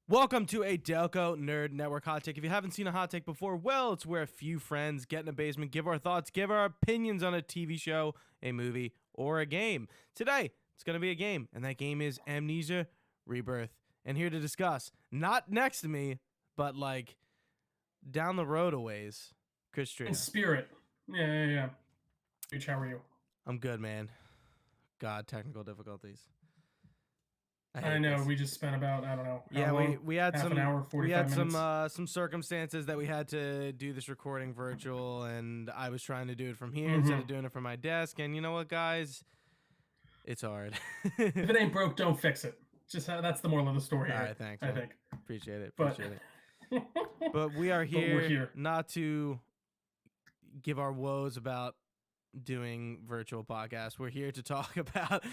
Welcome to a Delco Nerd Network Hot Take. If you haven't seen a hot take before, well, it's where a few friends get in a basement, give our thoughts, give our opinions on a TV show, a movie, or a game. Today, it's going to be a game, and that game is Amnesia Rebirth. And here to discuss, not next to me, but like down the road a ways, Chris Trio. In spirit. Yeah. Rich, how are you? I'm good, man. God, technical difficulties. I know this. We just spent about, I don't know. Yeah, we had half some an hour, 45 minutes. some circumstances that we had to do this recording virtual, and I was trying to do it from here instead of doing it from my desk. And you know what, guys? It's hard. If it ain't broke, don't fix it. Just that's the moral of the story. All right, thanks. I think. Appreciate it. But we are we're here not to give our woes about doing virtual podcasts. We're here to talk about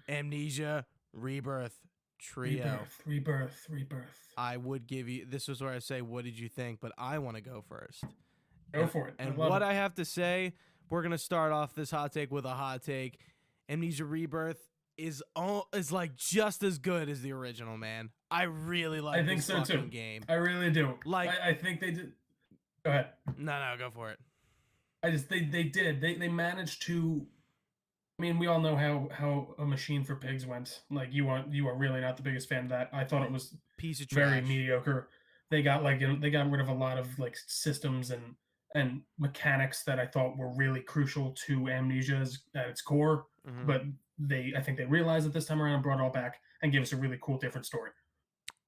Amnesia Rebirth Trio. Rebirth. I would give you, this was where I say, what did you think? But I want to go first. Go for it. And what I have to say, we're going to start off this hot take with a hot take. Amnesia Rebirth is like just as good as the original, man. I really like this fucking game. I really do. Like, I think they did. Go ahead. No, go for it. They managed to. I mean, we all know how A Machine for Pigs went. Like you are really not the biggest fan of that. I thought it was piece of trash. Very mediocre. They got they got rid of a lot of like systems and mechanics that I thought were really crucial to Amnesia at its core. Mm-hmm. But I think they realized it this time around and brought it all back and gave us a really cool, different story.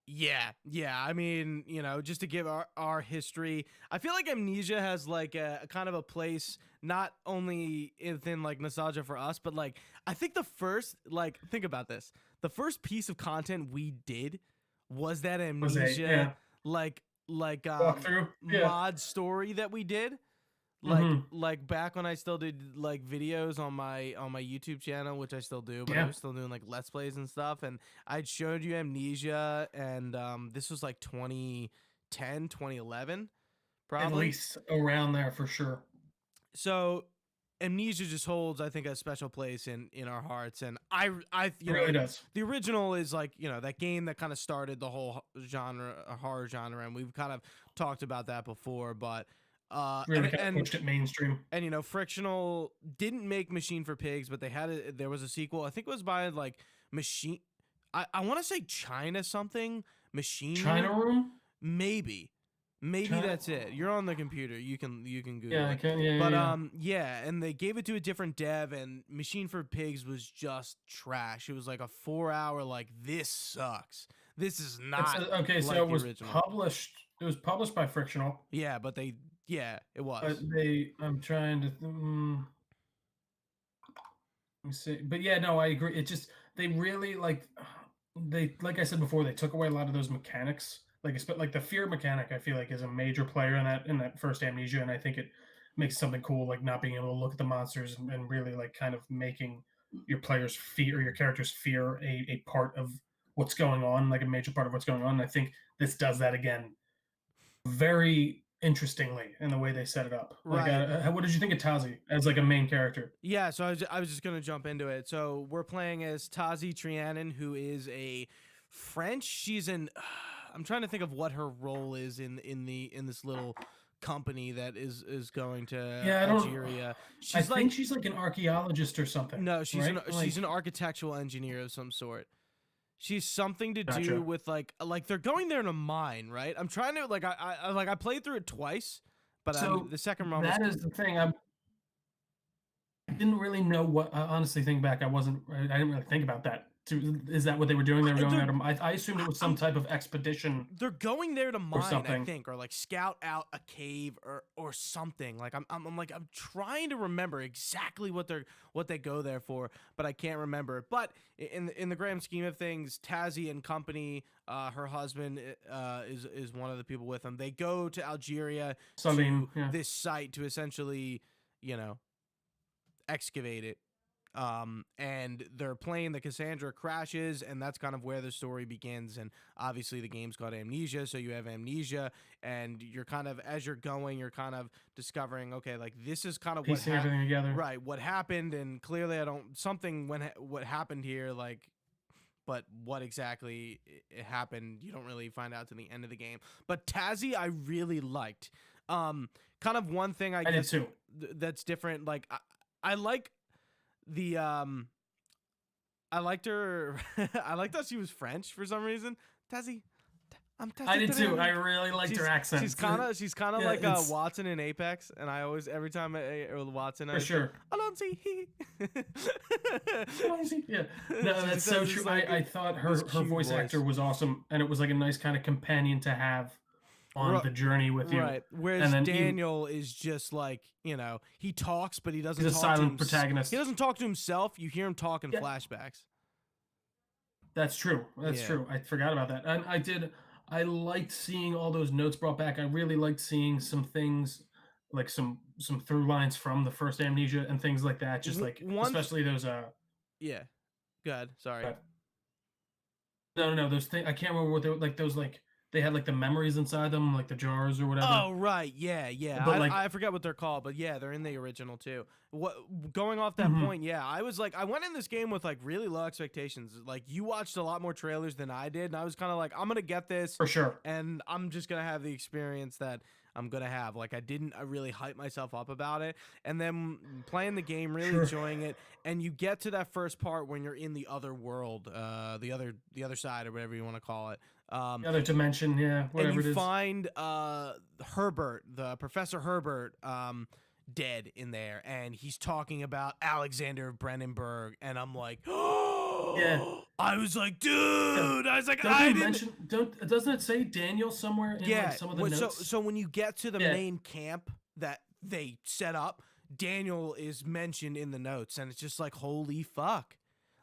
Yeah. I mean, just to give our history, I feel like Amnesia has like a kind of a place, not only within like nostalgia for us, but like, I think the first, like, think about this. The first piece of content we did was that Amnesia, mod story that we did. Like back when I still did like videos on my YouTube channel, which I still do, but I was still doing like Let's Plays and stuff. And I'd showed you Amnesia, and this was like 2010, 2011, probably. At least around there for sure. So Amnesia just holds, I think, a special place in our hearts. And I really does. The original is like, that game that kind of started the whole horror genre. And we've kind of talked about that before, but really pushed it mainstream. And Frictional didn't make Machine for Pigs, but there was a sequel. I think it was by like Machine. I want to say China something. China Room. Maybe China? That's it. You're on the computer. You can Google. Yeah, I can. Yeah, but and they gave it to a different dev, and Machine for Pigs was just trash. It was like a 4-hour like, this sucks. This is not okay. So like it was original. published. It was published by Frictional. Yeah, but it was. But I'm trying to. Let me see. But yeah, no, I agree. It just they really like I said before, they took away a lot of those mechanics. Like the fear mechanic, I feel like is a major player in that first Amnesia, and I think it makes something cool, like not being able to look at the monsters and really like kind of making your players fear or your characters fear a part of what's going on, like a major part of what's going on. And I think this does that again, very interestingly in the way they set it up. Right. Like, what did you think of Tazi as like a main character? Yeah, so I was just gonna jump into it. So we're playing as Tazi Trianon, who is a French. She's I'm trying to think of what her role is in this little company that is going to Algeria. I think she's like an archaeologist or something. No, she's an architectural engineer of some sort. She's something to do with like they're going there in a mine, right? I'm trying to I played through it twice, but the second run. That is the thing. I didn't really know what. Honestly, think back, I didn't really think about that. Is that what they were doing? They were going there to. I assumed it was some type of expedition. They're going there to mine, I think, or like scout out a cave or something. Like I'm trying to remember exactly what they go there for, but I can't remember. But in the grand scheme of things, Tazi and company, her husband is one of the people with them. They go to Algeria this site to essentially, excavate it. And they're playing, the Cassandra crashes, and that's kind of where the story begins. And obviously the game's called Amnesia, so you have amnesia, and you're kind of, as you're going, you're kind of discovering, okay, like this is kind of Piecing everything together. right, what happened, and clearly I don't, something what happened here, like, but what exactly it happened, you don't really find out to the end of the game. But Tazzy, I really liked. Kind of one thing I guess did too. That's different. Like I like the I liked her. I liked that she was French for some reason. Tazzy, I'm Tazzy. I did too. I really liked her accent. She's kind of like Watson in Apex, and I always, every time Watson, for sure. Alonzi. Yeah, no, that's so true. Like I thought her voice actor was awesome, and it was like a nice kind of companion to have on the journey with you. Right. Whereas Daniel is just like, you know, he talks, but he doesn't. He's a silent protagonist. He doesn't talk to himself. You hear him talk in flashbacks. That's true. That's true. I forgot about that. And I liked seeing all those notes brought back. I really liked seeing some things, like some through lines from the first Amnesia and things like that. Just like especially those. Yeah. Good. Sorry. No. Those things. I can't remember what they were like. Those like. They had like the memories inside them, like the jars or whatever. Oh right, yeah. But I forget what they're called, but yeah, they're in the original too. Going off that point, yeah, I was like, I went in this game with like really low expectations. Like you watched a lot more trailers than I did, and I was kind of like, I'm gonna get this for sure, and I'm just gonna have the experience that I'm gonna have. Like I really hype myself up about it, and then playing the game, really enjoying it, and you get to that first part when you're in the other world, the other side or whatever you want to call it. The other dimension, yeah, whatever it is. And you find Herbert, the Professor Herbert, dead in there, and he's talking about Alexander of Brennenburg, and I'm like, oh, yeah. I was like, dude, I was like, doesn't it say Daniel somewhere in like some of the notes? So when you get to the main camp that they set up, Daniel is mentioned in the notes, and it's just like, holy fuck,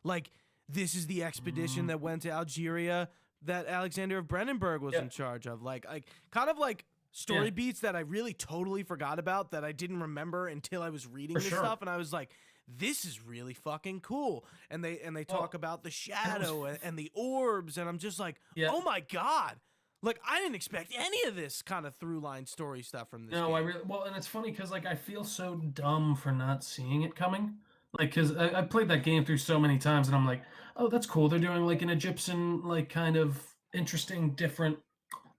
like this is the expedition that went to Algeria that Alexander of Brennenburg was in charge of. Like kind of like story beats that I really totally forgot about, that I didn't remember until I was reading this stuff, and I was like, this is really fucking cool. And they talk about the shadow and the orbs, and I'm just like, oh my god. Like I didn't expect any of this kind of through line story stuff from this game. I really, and it's funny because like I feel so dumb for not seeing it coming. Like, because I played that game through so many times, and I'm like, oh, that's cool. They're doing like an Egyptian, like kind of interesting, different,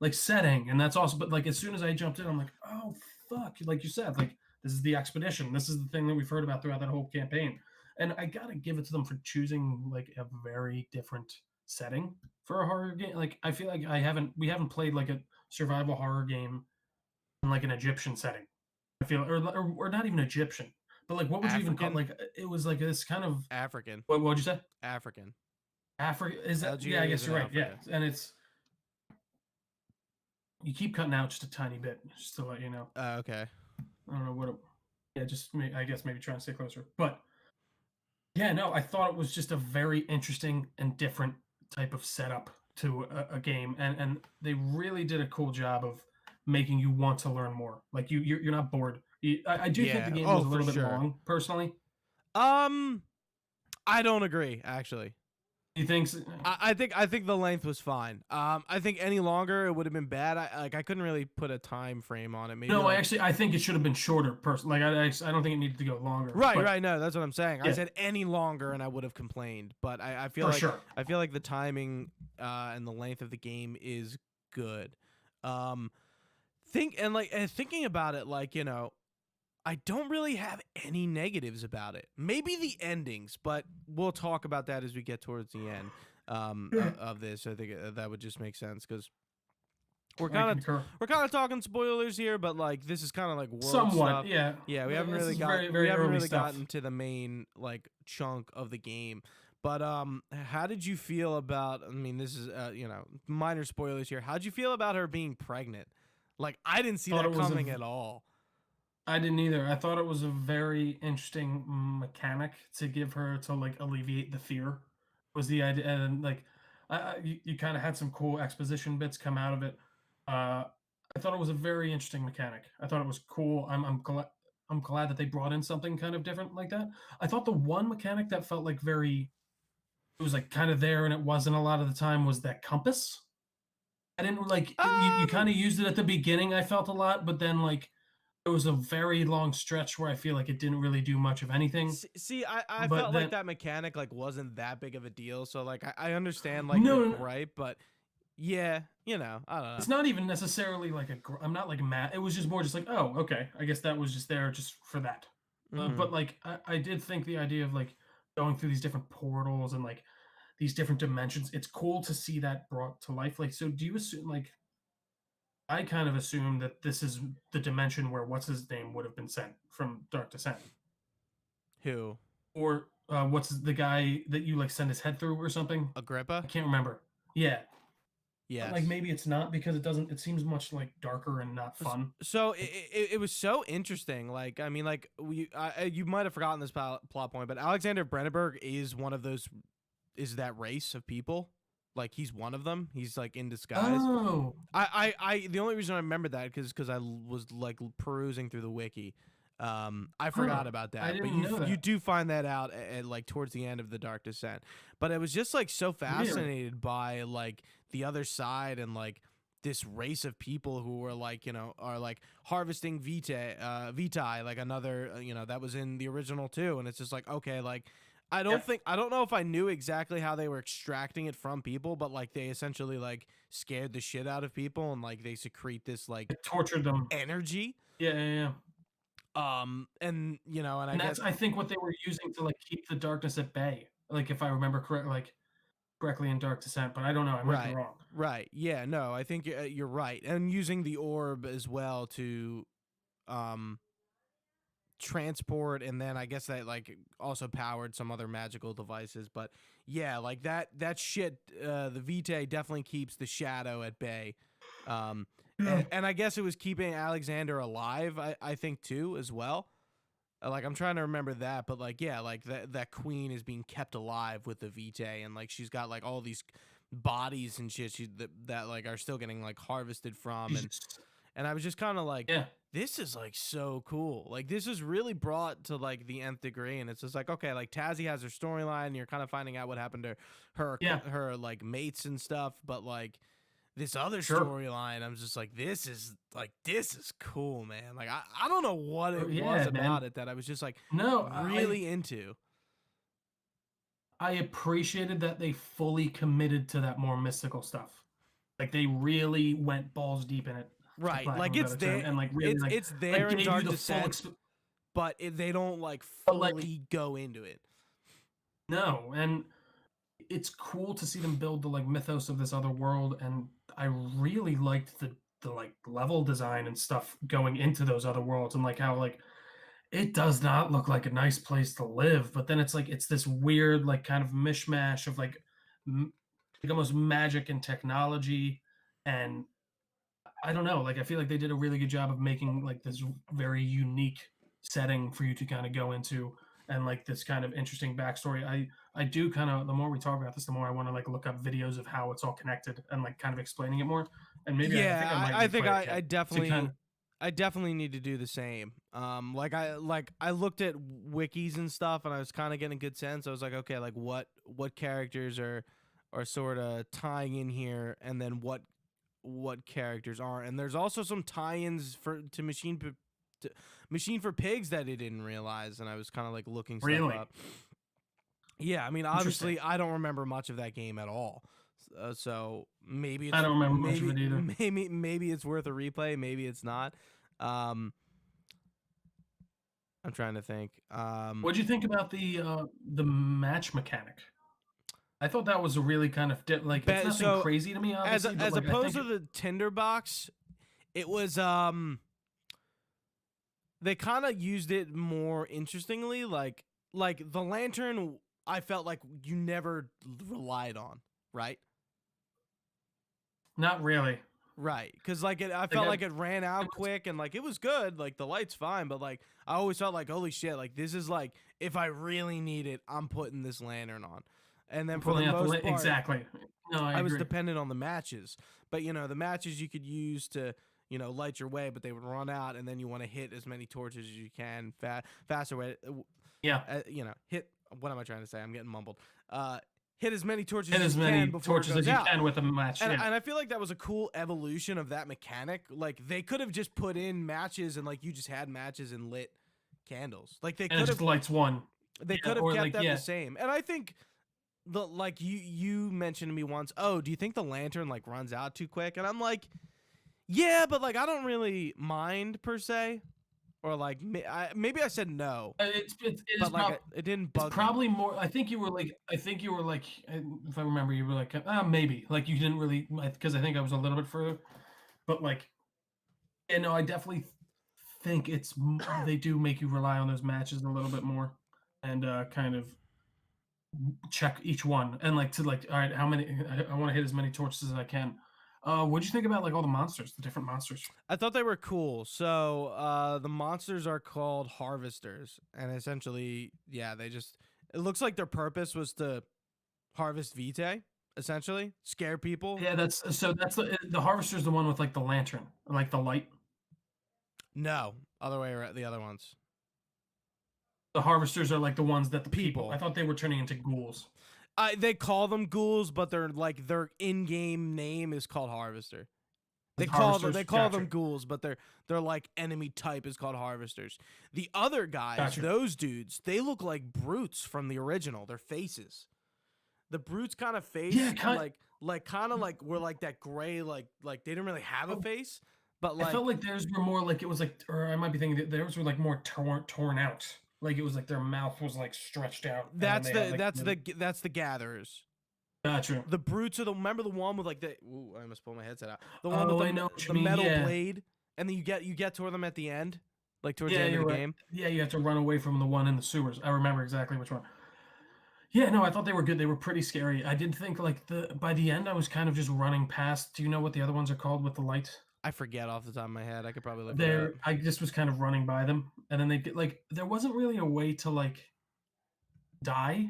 like setting, and that's awesome. But like, as soon as I jumped in, I'm like, oh fuck, like you said, like this is the expedition. This is the thing that we've heard about throughout that whole campaign, and I gotta give it to them for choosing like a very different setting for a horror game. Like, I feel like we haven't played like a survival horror game in like an Egyptian setting. I feel, or not even Egyptian. But like, what would you even call? Like, it was like this kind of African. What would you say? African. Africa is that? Algeria, yeah, I guess you're right. Africa. Yeah, and it's you keep cutting out just a tiny bit, just to let you know. Okay. I don't know what. I guess maybe try and stay closer. But yeah, no, I thought it was just a very interesting and different type of setup to a game, and they really did a cool job of making you want to learn more. Like you're not bored. I do think the game was a little bit long, personally. I don't agree, actually. You think? I think the length was fine. I think any longer it would have been bad. I couldn't really put a time frame on it. Maybe no, I think it should have been shorter. Personally, like I don't think it needed to go longer. Right. No, that's what I'm saying. I said any longer, and I would have complained. But I feel I feel like the timing and the length of the game is good. Thinking about it, like, you know, I don't really have any negatives about it. Maybe the endings, but we'll talk about that as we get towards the end of this. I think that would just make sense because we're kind of talking spoilers here, but like this is kind of like world somewhat stuff. Yeah. We haven't really gotten to the main like chunk of the game. But how did you feel about? I mean, this is minor spoilers here. How'd you feel about her being pregnant? Like I didn't see that coming at all. I didn't either. I thought it was a very interesting mechanic to give her to like alleviate the fear. Was the idea, and like you kind of had some cool exposition bits come out of it. I thought it was a very interesting mechanic. I thought it was cool. I'm glad. I'm glad that they brought in something kind of different like that. I thought the one mechanic that felt like very it was like kind of there and it wasn't a lot of the time was that compass. I didn't like you Um, kind of used it at the beginning, I felt a lot, but then like there was a very long stretch where I feel like it didn't really do much of anything. see, I But felt like then that mechanic like wasn't that big of a deal. So like I understand like the no, no, no, gripe, but yeah, I don't know. it's not even necessarily like I'm not like mad. It was just more just like, oh, okay. I guess that was just there just for that. Mm-hmm. But like I did think the idea of like going through these different portals and like these different dimensions, it's cool to see that brought to life. Like, so do you assume like I kind of assume that this is the dimension where what's his name would have been sent from Dark Descent, Who? or what's the guy that you like send his head through or something? Agrippa? I can't remember. Yeah, but like Yes. maybe it's not because it doesn't. It seems much like darker and not fun. So it was so interesting. Like I mean, like you might have forgotten this plot point, but Alexander Brenneberg is one of those is that race of people. Like he's one of them. He's like in disguise. Oh, The only reason I remember that because I was like perusing through the wiki. I huh. forgot about I that, but didn't know you that. do find that out at like towards the end of the Dark Descent. But I was just like so Really? fascinated by like the other side and like this race of people who were like are like harvesting vitae like another that was in the original too, and it's just like okay, like Yeah. I don't know if I knew exactly how they were extracting it from people, but like they essentially like scared the shit out of people and like they secrete this like It tortured them. energy. Yeah, yeah, yeah. And and I And that's get I think what they were using to like keep the darkness at bay. Like if I remember correctly in Dark Descent, but I don't know. I might be right, wrong. right, yeah, no, I think you're right, and using the orb as well to um transport, and then I guess that like also powered some other magical devices, but yeah, like that shit, the Vitae definitely keeps the shadow at bay. um Yeah. and I guess it was keeping Alexander alive, I think too as well. Like I'm trying to remember that, but like yeah, like that queen is being kept alive with the Vitae, and like she's got like all these bodies and shit that like are still getting like harvested from, Jesus. and I was just kind of like, Yeah. this is like so cool. Like this is really brought to like the nth degree, and it's just like okay, like Tazzy has her storyline, and you're kind of finding out what happened to Yeah. her like mates and stuff, but like this other Sure. storyline, I'm just like, this is cool, man. Like I don't know what it was Yeah, man. about it that I was just like No, really into. I appreciated that they fully committed to that more mystical stuff. Like they really went balls deep in it, for Right, lack of like a better term, and like really it's like there in gave you Dark the full Descent, but they don't like but like fully go into it. no, and it's cool to see them build the like mythos of this other world, and I really liked the like level design and stuff going into those other worlds, and like how like it does not look like a nice place to live, but then it's like it's this weird like kind of mishmash of like almost magic and technology, and I don't know, like I feel like they did a really good job of making like this very unique setting for you to kind of go into, and like this kind of interesting backstory. I do kind of the more we talk about this, the more I want to like look up videos of how it's all connected and like kind of explaining it more. And maybe I think I Yeah, might I think replay it again to kind of I definitely need to do the same. Like I looked at wikis and stuff, and I was kind of getting a good sense. I was like, okay, like what characters are sort of tying in here, and then what characters aren't. And there's also some tie-ins to Machine for Pigs that I didn't realize, and I was kind of like looking stuff really up. Yeah, I mean, interesting. obviously, I don't remember much of that game at all. So maybe I it's don't remember much of it either. maybe it's worth a replay. Maybe it's not. Um, I'm trying to think. What'd you think about the match mechanic? I thought that was a really kind of like it's nothing So crazy to me, obviously, but as like I opposed think to the tinderbox, it was they kind of used it more interestingly. Like the lantern, I felt like you never relied on, right? not really. Right, because like I Like felt like it ran it out was quick, and like it was good, like the light's fine, but like I always felt like holy shit, like this is like if I really need it, I'm putting this lantern on, and then for the pulling out the most part, exactly. No, I I was agree. dependent on the matches, but the matches you could use to light your way, but they would run out, and then you want to hit as many torches as you can faster way. Yeah. Hit. What am I trying to say? I'm getting mumbled. Hit as many torches Hit as as you many can before torches it goes as you out. can with a match. And I feel like that was a cool evolution of that mechanic. Like they could have just put in matches and like you just had matches and lit candles. Like they and it could just have lights one. they Yeah, could have or, kept like, that yeah. the same. And I think like you mentioned to me once, "Oh, do you think the lantern like runs out too quick?" And I'm like, "Yeah, but like I don't really mind per se." Or like maybe I said no, It is but like it didn't bug it's me. probably more. I think you were like, if I remember, you were like, maybe, like you didn't really, because I think I was a little bit further, but like, yeah, no, I definitely think they do make you rely on those matches a little bit more, and kind of check each one, and like to like, all right, how many? I want to hit as many torches as I can. What'd you think about like all the monsters, the different monsters? I thought they were cool. So the monsters are called harvesters, and essentially, yeah, it looks like their purpose was to harvest vitae, essentially scare people. Yeah, that's the harvester's the one with like the lantern, like the light. No, other way around. The other ones, The harvesters are like the ones that the people. People. I thought they were turning into ghouls. they call them ghouls, but they're like their in-game name is called harvester. They The call harvesters? they call them Gotcha. ghouls, but their like enemy type is called harvesters. The other guys, Gotcha. those dudes, they look like brutes from the original. Their faces, the brutes kind of face, Yeah, like kind of like were like that gray, like they didn't really have a Oh, face, but I like felt like theirs were more like it was like, or I might be thinking that theirs were like more torn out. Like it was like their mouth was like stretched out. And that's they the had, like, that's the gatherers. Gotcha. The brutes are remember the one with like the ooh, I almost pulled my headset out. The one Oh, with I know what you the mean, metal yeah. blade, and then you get toward them at the end, like towards Yeah, the end of you're the right. game. Yeah, you have to run away from the one in the sewers. I remember exactly which one. Yeah, no, I thought they were good. They were pretty scary. I did think like by the end I was kind of just running past. Do you know what the other ones are called with the light? I forget off the top of my head. I could probably look it up. I just was kind of running by them, and then they get like there wasn't really a way to like die.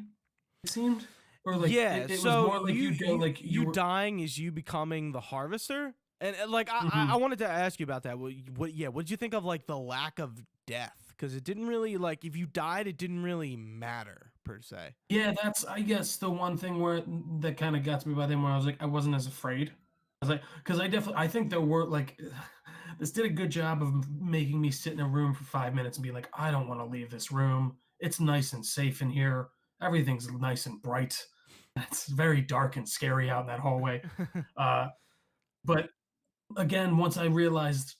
It seemed, or like Yeah, it was so more like you you'd go like you were. dying is you becoming the harvester, and like I Mhm. wanted to ask you about that. What did you think of like the lack of death? Because it didn't really like if you died, it didn't really matter per se. Yeah, that's I guess the one thing where that kind of got to me by then where I was like I wasn't as afraid. I was like because I think there were like this did a good job of making me sit in a room for 5 minutes and be like I don't want to leave this room. It's nice and safe in here. Everything's nice and bright. It's very dark and scary out in that hallway. Uh, but again, once I realized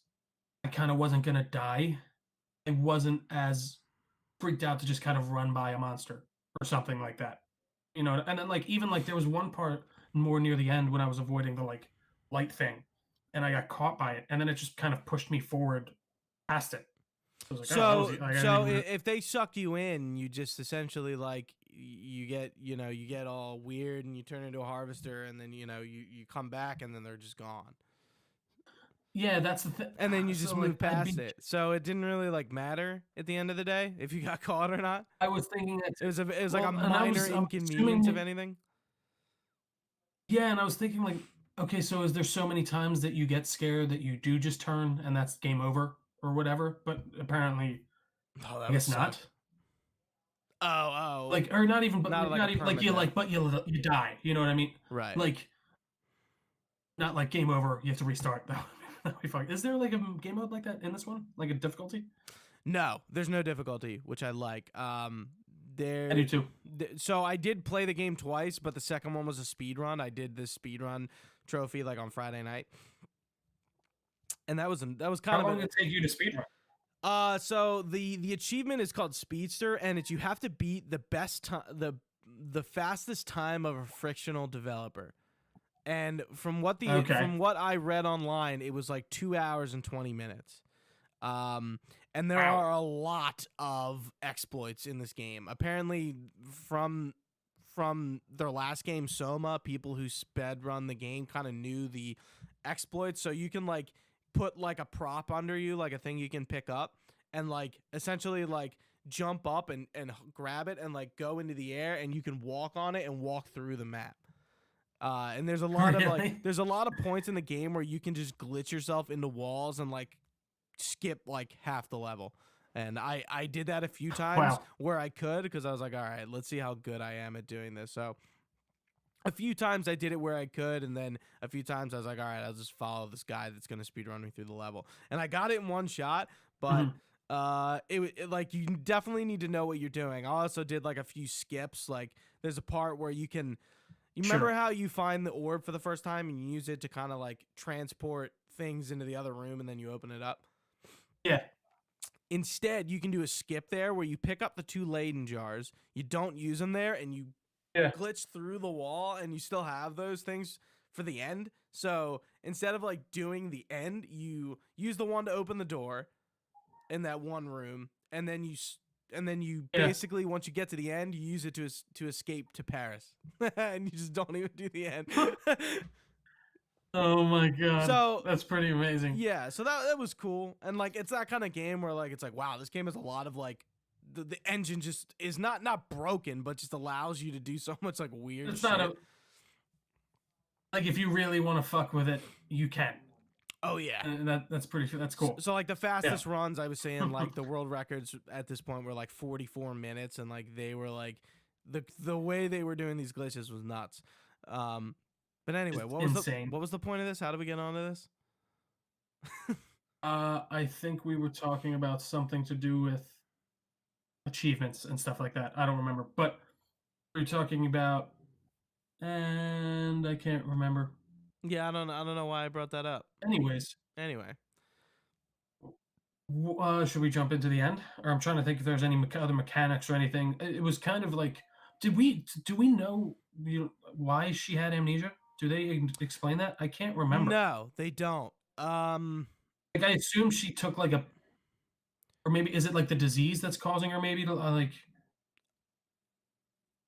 I kind of wasn't gonna die, I wasn't as freaked out to just kind of run by a monster or something like that. And then like even like there was one part more near the end when I was avoiding the like light thing and I got caught by it and then it just kind of pushed me forward past it. I was like, oh, that was So like, I didn't so even- if they suck you in, you just essentially like you get you get all weird and you turn into a harvester, and then you come back and then they're just gone. yeah, that's the thing. And then you just So, move like, past it. So it didn't really like matter at the end of the day if you got caught or not. I was thinking that It was like a well, and minor I'm inconvenience, if assuming anything. yeah, and I was thinking like, okay, so is there so many times that you get scared that you do just turn and that's game over or whatever? But apparently, Oh, that I would guess suck. not. Oh, Like, or not even, but Not like not a even like you permadeath. like, but you die. You know what I mean? right. Like, not like game over. You have to restart. That'd be fun. Is there like a game mode like that in this one? Like a difficulty? No, there's no difficulty, which I like. I There. do too. So I did play the game twice, but the second one was a speed run. I did this speed run trophy like on Friday night, and that was kind How of long did it take you to speedrun? So the achievement is called Speedster, and it's you have to beat the best time the fastest time of a frictional developer. And from what Okay. from what I read online, it was like 2 hours and 20 minutes. And there Wow. are a lot of exploits in this game. Apparently, from their last game, Soma, people who sped run the game kind of knew the exploits, so you can like put like a prop under you, like a thing you can pick up, and like essentially like jump up and grab it and like go into the air, and you can walk on it and walk through the map. And there's a lot of like Really? there's a lot of points in the game where you can just glitch yourself into walls and like skip like half the level. And I did that a few times Wow. where I could, because I was like, all right, let's see how good I am at doing this. So a few times I did it where I could, and then a few times I was like, all right, I'll just follow this guy that's gonna speed run me through the level. And I got it in one shot, but Mhm. like you definitely need to know what you're doing. I also did like a few skips. Like there's a part where you remember Sure. how you find the orb for the first time and you use it to kind of like transport things into the other room and then you open it up? Yeah. Instead, you can do a skip there where you pick up the 2 Leyden jars, you don't use them there, and you Yeah. glitch through the wall and you still have those things for the end. So instead of like doing the end, you use the one to open the door in that one room, and then you Yeah. basically, once you get to the end, you use it to escape to Paris, and you just don't even do the end. Oh my god. So That's pretty amazing. yeah, so that was cool, and like it's that kind of game where like it's like, wow, this game has a lot of like the engine just is not broken, but just allows you to do so much like weird It's not shit. a like if you really want to fuck with it, you can. Oh yeah. And that's cool. So like the Yeah. fastest runs, I was saying like the world records at this point were like 44 minutes, and like they were like the way they were doing these glitches was nuts. But anyway, It's insane. what was the point of this? How did we get onto this? I think we were talking about something to do with achievements and stuff like that. I don't remember, but we were talking about, and I can't remember. Yeah, I don't know why I brought that up. Anyways, Anyway, should we jump into the end? Or I'm trying to think if there's any other mechanics or anything. It was kind of like, do we know why she had amnesia? Do they explain that? I can't remember. no, they don't. Like I assume she took like a, or maybe is it like the disease that's causing her maybe to like?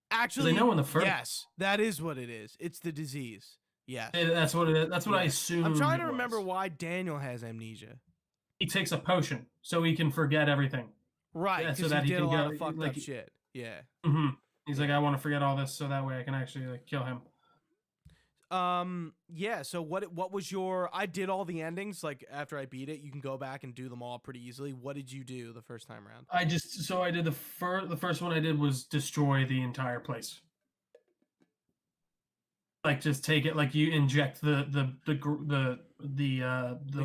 Because I Actually, know in the first, yes, that is what it is. It's the disease. Yes. that's what it is. That's what I Yeah. I'm assumed trying it to remember was. why Daniel has amnesia. He takes a potion so he can forget everything. Right, Yeah, so because he that he did a can lot go of fucked like. up shit. Yeah. He's like, Yeah. I want to forget all this so that way I can actually like kill him. Yeah, so what was your I did all the endings, like after I beat it, you can go back and do them all pretty easily. What did you do the first time around? I did the first one I did was destroy the entire place. Like just take it like you inject the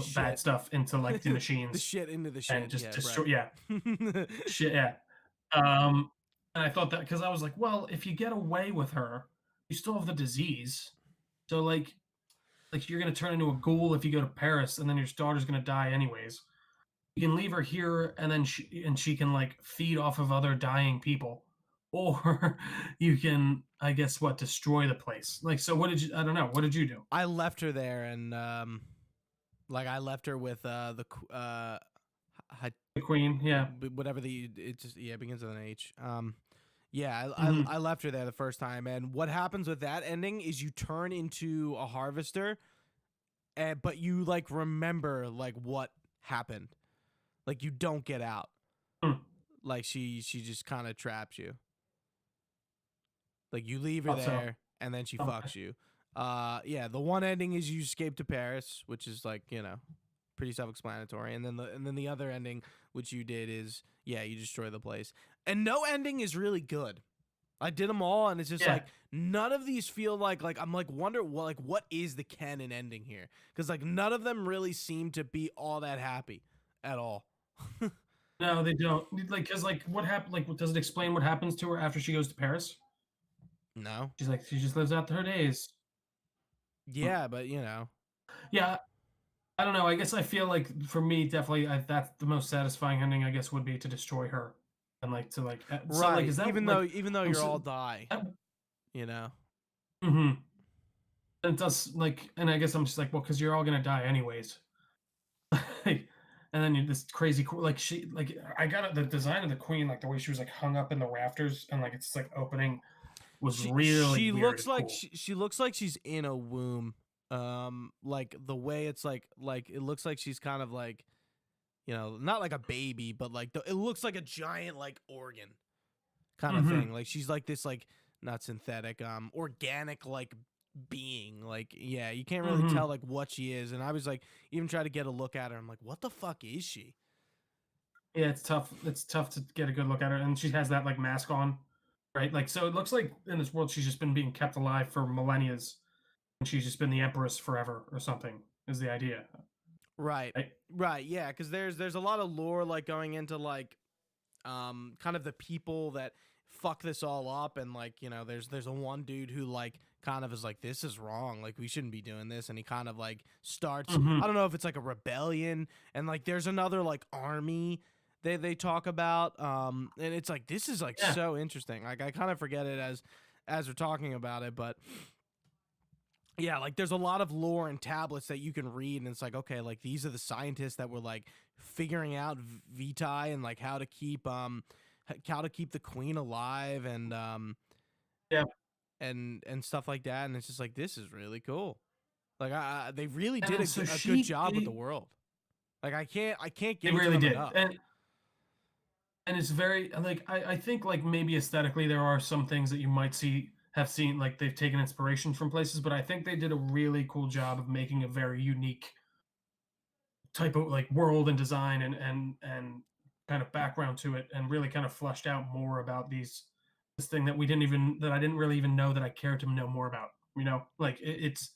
shit. bad stuff into like the The machines shit into the shit. and just Yeah, destroy right. yeah. Shit, yeah. And I thought that because I was like, well, if you get away with her, you still have the disease. So like you're gonna turn into a ghoul if you go to Paris, and then your daughter's gonna die anyways. You can leave her here, and then she can like feed off of other dying people, or you can, I guess, what destroy the place. Like, so what did you? I don't know. What did you do? I left her there, and like I left her with The queen, yeah. whatever it just, yeah, it begins with an H. Yeah, Mhm. I left her there the first time, and what happens with that ending is you turn into a harvester, but you like remember like what happened, like you don't get out, Hmm. like she just kind of traps you, like you leave her Thought so. there and then she Okay. fucks you. Yeah, the one ending is you escape to Paris, which is like, you know, pretty self-explanatory, and then the other ending which you did is, yeah, you destroy the place. And no ending is really good. I did them all, and it's just Yeah. like none of these feel like I'm like wonder what is the canon ending here, because like none of them really seem to be all that happy at all. No, they don't. Like, cause like what happened? Like, does it explain what happens to her after she goes to Paris? No. She's like, she just lives out her days. Yeah, but you know. Yeah, I don't know. I guess I feel like for me, definitely, that's the most satisfying ending. I guess would be to destroy her, and like to like. So like, Right. is that Even like? though I'm you're all so. die, you know. Mm-hmm. And it does like, and I guess I'm just like, well, because you're all gonna die anyways. Like, and then you this crazy like she like I got the design of the queen, like the way she was like hung up in the rafters and like it's like opening was really She weird looks and like cool. she looks like she's in a womb. Like the way it's like it looks like she's kind of like, you know, not like a baby, but like it looks like a giant like organ kind of Mm-hmm. thing. Like she's like this like not synthetic, organic like being. Like, yeah, you can't really Hmm. tell like what she is. And I was like, even try to get a look at her. I'm like, what the fuck is she? Yeah, it's tough. It's tough to get a good look at her, and she has that like mask on, right? Like, so it looks like in this world she's just been being kept alive for millennia, and she's just been the empress forever or something. Is the idea, Right. right? Right. Yeah. Cause there's a lot of lore like going into like kind of the people that fuck this all up, and like, you know, there's a one dude who like kind of is like, this is wrong, like we shouldn't be doing this, and he kind of like starts, Hmm. I don't know if it's like a rebellion, and like there's another like army they talk about, and it's like this is like Yeah, so interesting. Like I kind of forget it as we're talking about it, but yeah, like there's a lot of lore and tablets that you can read, and it's like, okay, like these are the scientists that were like figuring out Vitae and like how to keep the queen alive, yeah. and stuff like that, and it's just like this is really cool. Like they really did And so a good she, job with the world. Like I can't they give it to really them did, enough. and it's very like I think like maybe aesthetically there are some things that you might have seen like they've taken inspiration from places, but I think they did a really cool job of making a very unique type of like world and design and kind of background to it, and really kind of fleshed out more about this thing that I didn't really even know that I cared to know more about. You know, like it's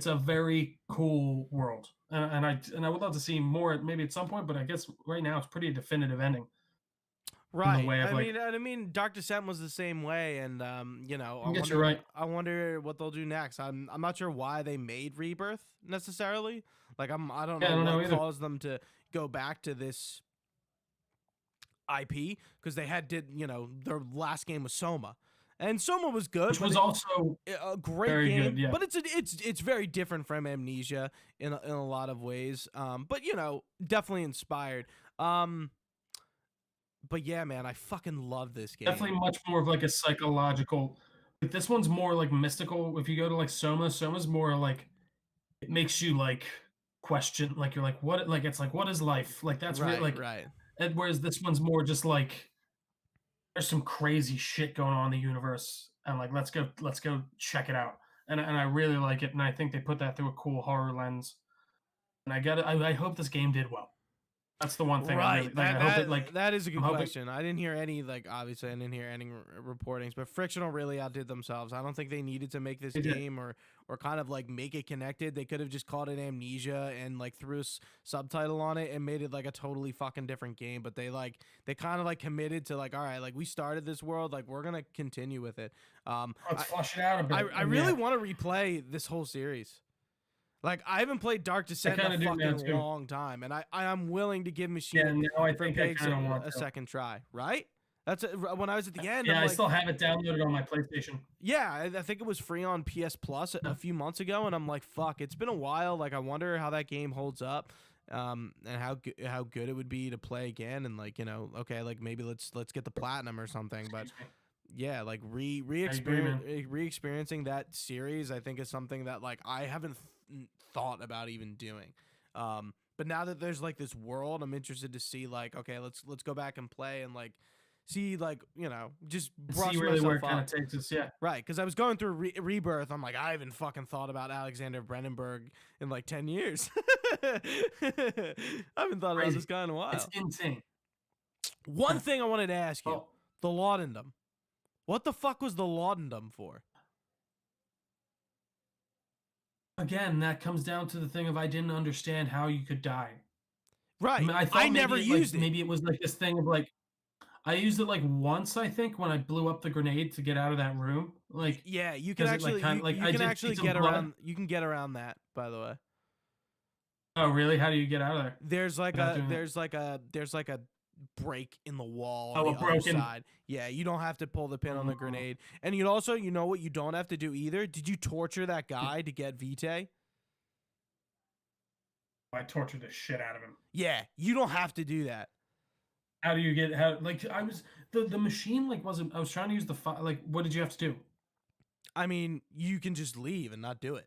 a very cool world, and I would love to see more maybe at some point, but I guess right now it's pretty definitive ending in the Right. way of like. I mean, Dark Descent was the same way, and you know, I guess you're right. I wonder what they'll do next. I'm not sure why they made Rebirth necessarily. Like I don't Yeah, know I don't know what either. caused them to go back to this IP, because they had did, you know, their last game was Soma, and Soma was good, Which but was also a great very good. game, Yeah, but it's very different from Amnesia in a lot of ways. But you know, definitely inspired. Um, but yeah, man, I fucking love this game. definitely much more of like a psychological. Like this one's more like mystical. If you go to like Soma's more like it makes you like question. Like you're like what? Like it's like what is life? Like that's real. Right, Like right. and whereas this one's more just like there's some crazy shit going on in the universe, and like let's go check it out. And I really like it, and I think they put that through a cool horror lens. And I get it. I hope this game did well. That's the one thing I really Right. like. I hope it like That is a I'm good hoping question. I didn't hear any, like, obviously I didn't hear any reportings, but Frictional really outdid themselves. I don't think they needed to make this they did. game or kind of like make it connected. They could have just called it Amnesia and like threw a subtitle on it and made it like a totally fucking different game, but they kind of like committed to like, all right, like we started this world, like we're going to continue with it. Let's flush it out a bit. I And really yeah, want to replay this whole series. Like I haven't played Dark I Descent in kind a of do now fucking too. long time, and I am willing to give Yeah, Machine now I for think I Pigs kind of want a to. second try. Right? That's when I was at the end. I'm Yeah, I like, still have it downloaded on my PlayStation. yeah, I think it was free on PS Plus a few months ago, and I'm like, fuck, it's been a while. Like I wonder how that game holds up, and how good it would be to play again, and like, you know, okay, like maybe let's get the platinum or something, but. Excuse me. Yeah, like I agree, man. re-experiencing that series, I think is something that like I haven't thought about even doing. But now that there's like this world, I'm interested to see like, okay, let's go back and play and like see, like, you know, just brush See really where myself it kind of up. takes us. Yeah, Right, because I was going through Rebirth. I'm like, I haven't fucking thought about Alexander Brennenberg in like 10 years. I haven't thought about crazy. this guy in a It's while. insane. One thing I wanted to ask you, Well, the Laudendom. What the fuck was the Laudendom for? again, that comes down to the thing of I didn't understand how you could die. I Right. mean, I I thought never maybe it, like used it. maybe it was like this thing of like I used it like once I think when I blew up the grenade to get out of that room. Like Yeah, you can because it like actually kind of like you I can did see actually some get blood. around that, by the way. Oh really? How do you get out of there There's like without doing that? there's like a break in the wall on Oh, the a other broken. side. Yeah, you don't have to pull the pin on the Oh, grenade. And you also, you know what you don't have to do either? Did you torture that guy to get Vitae? I tortured the shit out of him. Yeah, you don't have to do that. How do you get how like I was the machine like wasn't I was trying to use the like what did you have to do? I mean, you can just leave and not do it.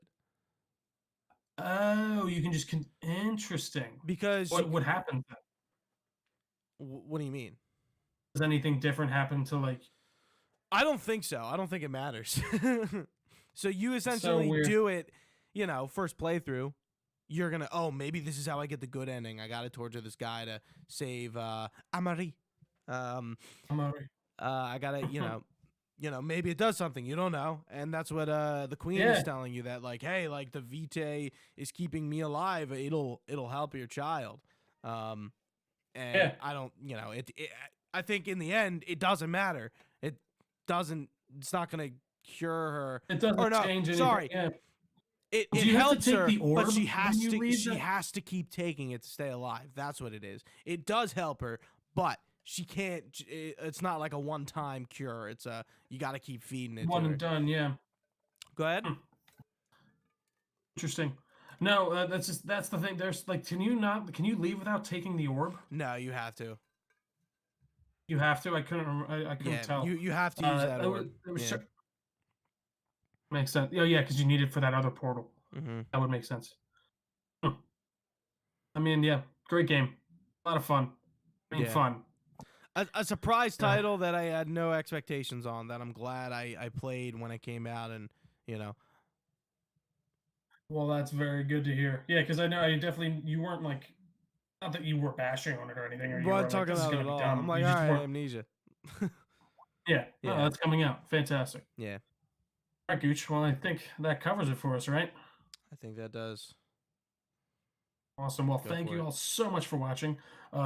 Oh, you can just interesting. Because What happened then? what do you mean? Does anything different happen to like I don't think so. I don't think it matters. So you It's so essentially weird. do it, first playthrough. You're gonna, maybe this is how I get the good ending. I gotta torture this guy to save Amari. Um, I'm already. I gotta, maybe it does something. You don't know, and that's what the queen is Yeah, telling you, that like, hey, like the vitae is keeping me alive. It'll help your child. Um, and yeah. I don't, I think in the end it doesn't matter. It doesn't. It's not gonna cure her. It Or doesn't no, change anything. sorry. Yeah. Do It you have to helps take her, the but orb she when has you to leave she that? has to keep taking it to stay alive. That's what it is. It does help her, but she can't. It's not like a one-time cure. It's you got to keep feeding it to One and her. done. Yeah. Go ahead. Hmm. Interesting. No, that's the thing. There's like, can you leave without taking the orb? No, you have to. You have to. I couldn't. I couldn't Yeah, tell. you have to use that orb. It was Yeah. makes sense. Oh yeah, because you need it for that other portal. Mm-hmm. That would make sense. Hmm. I mean, yeah, great game. A lot of fun. I mean, Yeah. fun. A surprise Uh, title that I had no expectations on, that I'm glad I played when it came out, and you know. well, that's very good to hear. Yeah, because I know you weren't like, not that you were bashing on it or anything, or you Wasn't were like, talking this is about it gonna at be all. I'm dumb. like, You all just right, weren't. Amnesia. Yeah, no, Yeah. that's coming out. Fantastic. Yeah. All right, Gooch. Well, I think that covers it for us, right? I think that does. Awesome. Well, Go thank for you it. all so much for watching.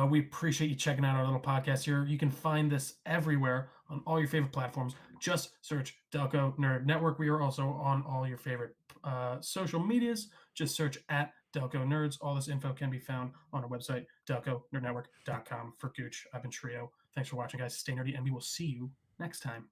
We appreciate you checking out our little podcast here. You can find this everywhere on all your favorite platforms. Just search Delco Nerd Network. We are also on all your favorite social medias. Just search at Delco Nerds. All this info can be found on our website, delconerdnetwork.com. For Gooch, I've been Trio. Thanks for watching, guys. Stay nerdy, and we will see you next time.